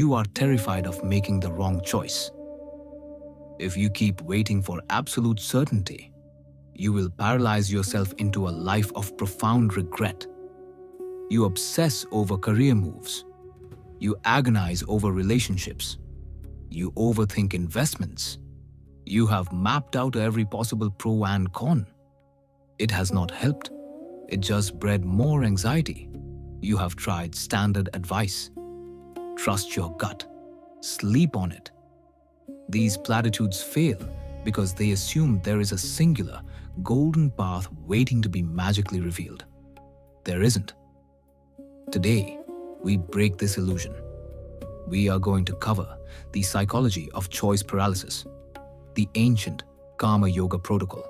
You are terrified of making the wrong choice. If you keep waiting for absolute certainty, you will paralyze yourself into a life of profound regret. You obsess over career moves. You agonize over relationships. You overthink investments. You have mapped out every possible pro and con. It has not helped. It just bred more anxiety. You have tried standard advice. Trust your gut. Sleep on it. These platitudes fail because they assume there is a singular, golden path waiting to be magically revealed. There isn't. Today, we break this illusion. We are going to cover the psychology of choice paralysis, the ancient Karma Yoga protocol,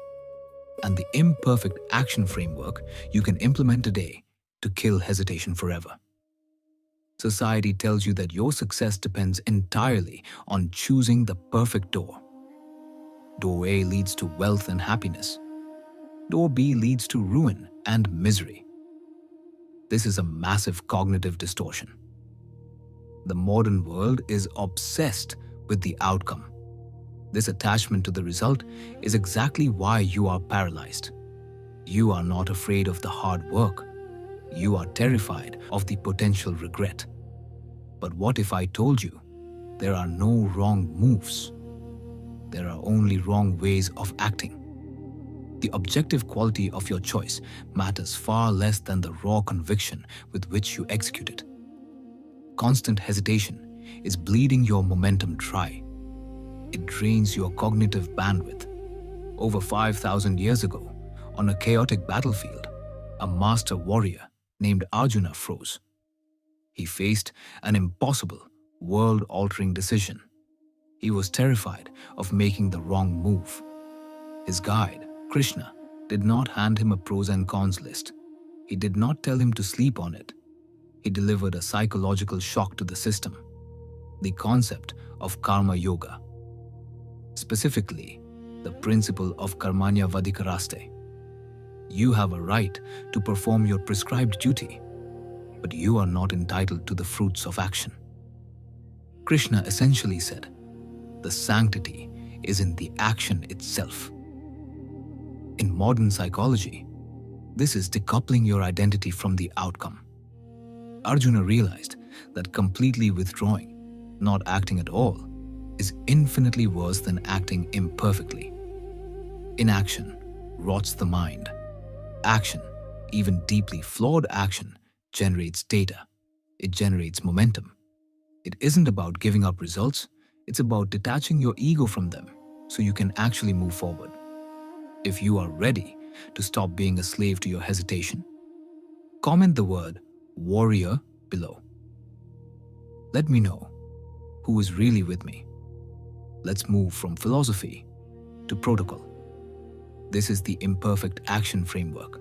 and the imperfect action framework you can implement today to kill hesitation forever. Society tells you that your success depends entirely on choosing the perfect door. Door A leads to wealth and happiness. Door B leads to ruin and misery. This is a massive cognitive distortion. The modern world is obsessed with the outcome. This attachment to the result is exactly why you are paralyzed. You are not afraid of the hard work. You are terrified of the potential regret. But what if I told you there are no wrong moves? There are only wrong ways of acting. The objective quality of your choice matters far less than the raw conviction with which you execute it. Constant hesitation is bleeding your momentum dry. It drains your cognitive bandwidth. Over 5,000 years ago, on a chaotic battlefield, a master warrior named Arjuna froze. He faced an impossible, world-altering decision. He was terrified of making the wrong move. His guide, Krishna, did not hand him a pros and cons list. He did not tell him to sleep on it. He delivered a psychological shock to the system, the concept of karma yoga. Specifically, the principle of karmanya vadikaraste. You have a right to perform your prescribed duty, but you are not entitled to the fruits of action. Krishna essentially said, the sanctity is in the action itself. In modern psychology, this is decoupling your identity from the outcome. Arjuna realized that completely withdrawing, not acting at all, is infinitely worse than acting imperfectly. Inaction rots the mind. Action, even deeply flawed action, generates data. It generates momentum. It isn't about giving up results, it's about detaching your ego from them so you can actually move forward. If you are ready to stop being a slave to your hesitation, comment the word warrior below. Let me know who is really with me. Let's move from philosophy to protocol. This is the imperfect action framework,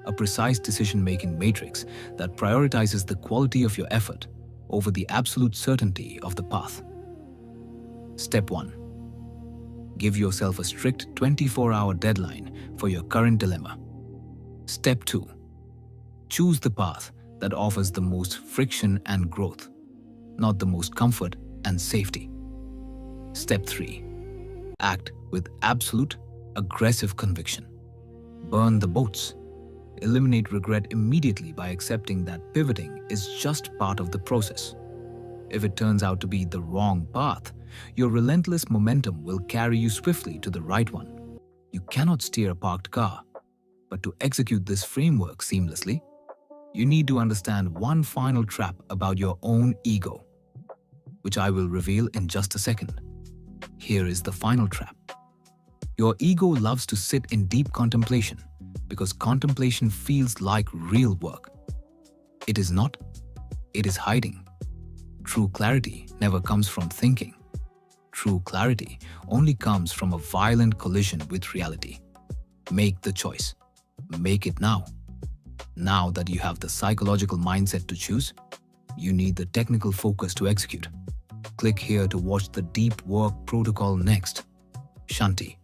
a precise decision-making matrix that prioritizes the quality of your effort over the absolute certainty of the path. Step 1. Give yourself a strict 24-hour deadline for your current dilemma. Step 2. Choose the path that offers the most friction and growth, not the most comfort and safety. Step 3. Act with absolute, aggressive conviction. Burn the boats. Eliminate regret immediately by accepting that pivoting is just part of the process. If it turns out to be the wrong path, your relentless momentum will carry you swiftly to the right one. You cannot steer a parked car, but to execute this framework seamlessly, you need to understand one final trap about your own ego, which I will reveal in just a second. Here is the final trap. Your ego loves to sit in deep contemplation because contemplation feels like real work. It is not. It is hiding. True clarity never comes from thinking. True clarity only comes from a violent collision with reality. Make the choice. Make it now. Now that you have the psychological mindset to choose, you need the technical focus to execute. Click here to watch the deep work protocol next. Shanti.